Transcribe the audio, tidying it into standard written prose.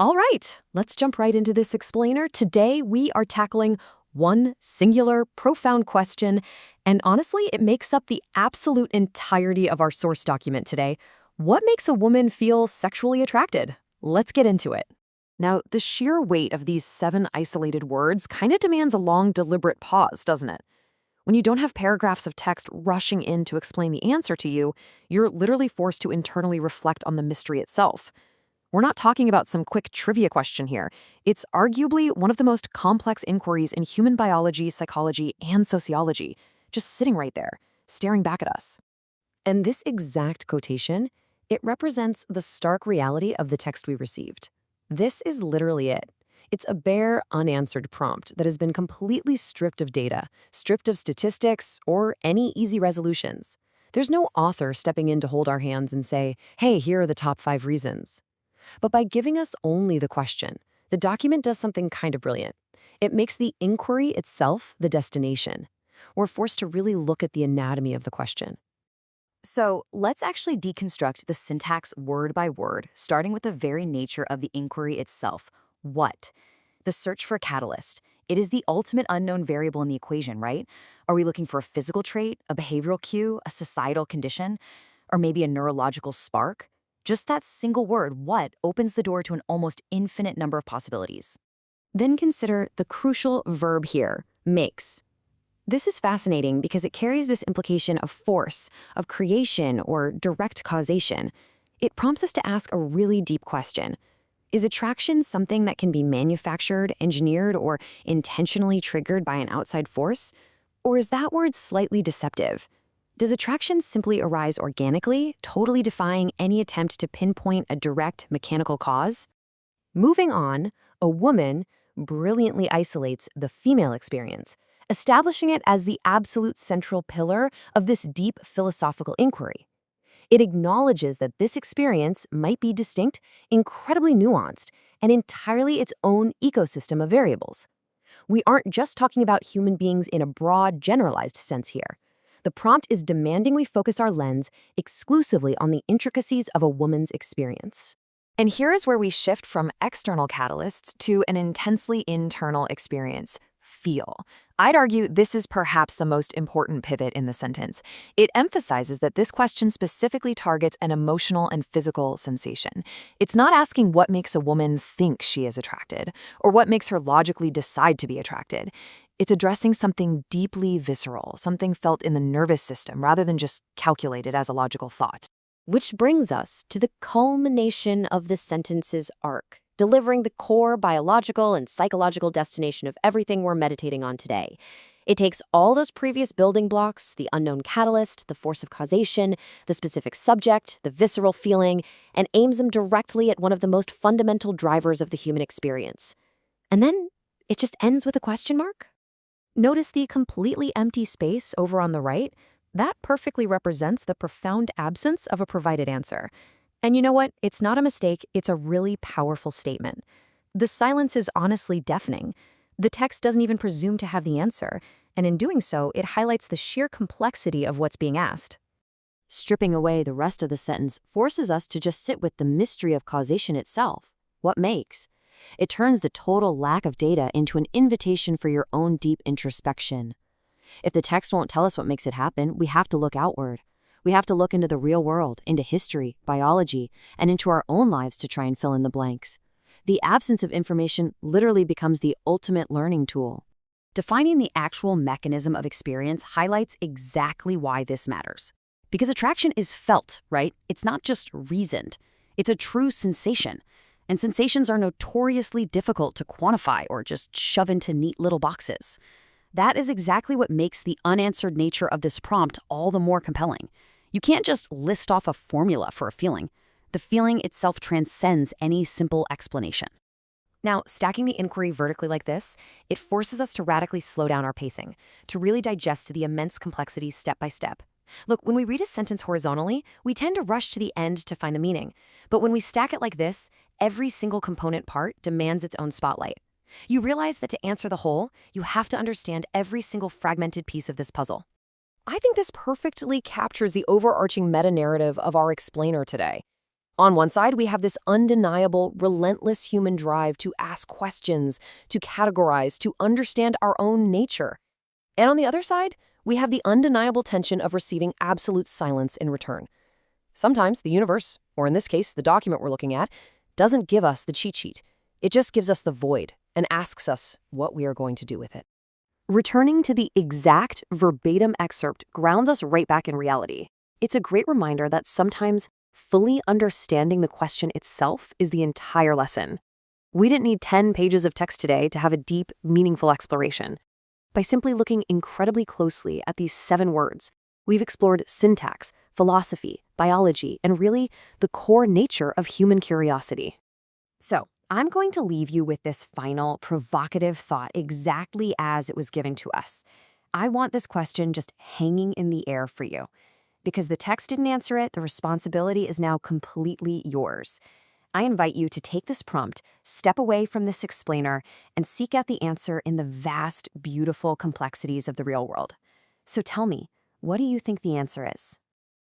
All right, let's jump right into this explainer. Today, we are tackling one singular, profound question, and honestly, it makes up the absolute entirety of our source document today. What makes a woman feel sexually attracted? Let's get into it. Now, the sheer weight of these 7 isolated words kind of demands a long, deliberate pause, doesn't it? When you don't have paragraphs of text rushing in to explain the answer to you, you're literally forced to internally reflect on the mystery itself. We're not talking about some quick trivia question here. It's arguably one of the most complex inquiries in human biology, psychology, and sociology, just sitting right there, staring back at us. And this exact quotation, it represents the stark reality of the text we received. This is literally it. It's a bare, unanswered prompt that has been completely stripped of data, stripped of statistics, or any easy resolutions. There's no author stepping in to hold our hands and say, hey, here are the top 5 reasons. But by giving us only the question, the document does something kind of brilliant. It makes the inquiry itself the destination. We're forced to really look at the anatomy of the question. So let's actually deconstruct the syntax word by word, starting with the very nature of the inquiry itself. What? The search for a catalyst. It is the ultimate unknown variable in the equation, right? Are we looking for a physical trait, a behavioral cue, a societal condition, or maybe a neurological spark? Just that single word, what, opens the door to an almost infinite number of possibilities. Then consider the crucial verb here, makes. This is fascinating because it carries this implication of force, of creation, or direct causation. It prompts us to ask a really deep question. Is attraction something that can be manufactured, engineered, or intentionally triggered by an outside force? Or is that word slightly deceptive? Does attraction simply arise organically, totally defying any attempt to pinpoint a direct mechanical cause? Moving on, a woman brilliantly isolates the female experience, establishing it as the absolute central pillar of this deep philosophical inquiry. It acknowledges that this experience might be distinct, incredibly nuanced, and entirely its own ecosystem of variables. We aren't just talking about human beings in a broad, generalized sense here. The prompt is demanding we focus our lens exclusively on the intricacies of a woman's experience. And here is where we shift from external catalysts to an intensely internal experience, feel. I'd argue this is perhaps the most important pivot in the sentence. It emphasizes that this question specifically targets an emotional and physical sensation. It's not asking what makes a woman think she is attracted, or what makes her logically decide to be attracted. It's addressing something deeply visceral, something felt in the nervous system rather than just calculated as a logical thought. Which brings us to the culmination of the sentence's arc, delivering the core biological and psychological destination of everything we're meditating on today. It takes all those previous building blocks, the unknown catalyst, the force of causation, the specific subject, the visceral feeling, and aims them directly at one of the most fundamental drivers of the human experience. And then it just ends with a question mark? Notice the completely empty space over on the right? That perfectly represents the profound absence of a provided answer. And you know what? It's not a mistake, it's a really powerful statement. The silence is honestly deafening. The text doesn't even presume to have the answer, and in doing so, it highlights the sheer complexity of what's being asked. Stripping away the rest of the sentence forces us to just sit with the mystery of causation itself. What makes? It turns the total lack of data into an invitation for your own deep introspection. If the text won't tell us what makes it happen, we have to look outward. We have to look into the real world, into history, biology, and into our own lives to try and fill in the blanks. The absence of information literally becomes the ultimate learning tool. Defining the actual mechanism of experience highlights exactly why this matters. Because attraction is felt, right? It's not just reasoned. It's a true sensation. And sensations are notoriously difficult to quantify or just shove into neat little boxes. That is exactly what makes the unanswered nature of this prompt all the more compelling. You can't just list off a formula for a feeling. The feeling itself transcends any simple explanation. Now, stacking the inquiry vertically like this, it forces us to radically slow down our pacing, to really digest the immense complexity step by step. Look, when we read a sentence horizontally, we tend to rush to the end to find the meaning. But when we stack it like this, every single component part demands its own spotlight. You realize that to answer the whole, you have to understand every single fragmented piece of this puzzle. I think this perfectly captures the overarching meta-narrative of our explainer today. On one side, we have this undeniable, relentless human drive to ask questions, to categorize, to understand our own nature. And on the other side, we have the undeniable tension of receiving absolute silence in return. Sometimes the universe, or in this case, the document we're looking at, doesn't give us the cheat sheet. It just gives us the void and asks us what we are going to do with it. Returning to the exact verbatim excerpt grounds us right back in reality. It's a great reminder that sometimes fully understanding the question itself is the entire lesson. We didn't need 10 pages of text today to have a deep, meaningful exploration. By simply looking incredibly closely at these 7 words, we've explored syntax, philosophy, biology, and really the core nature of human curiosity. So, I'm going to leave you with this final, provocative thought exactly as it was given to us. I want this question just hanging in the air for you. Because the text didn't answer it, the responsibility is now completely yours. I invite you to take this prompt, step away from this explainer, and seek out the answer in the vast, beautiful complexities of the real world. So tell me, what do you think the answer is?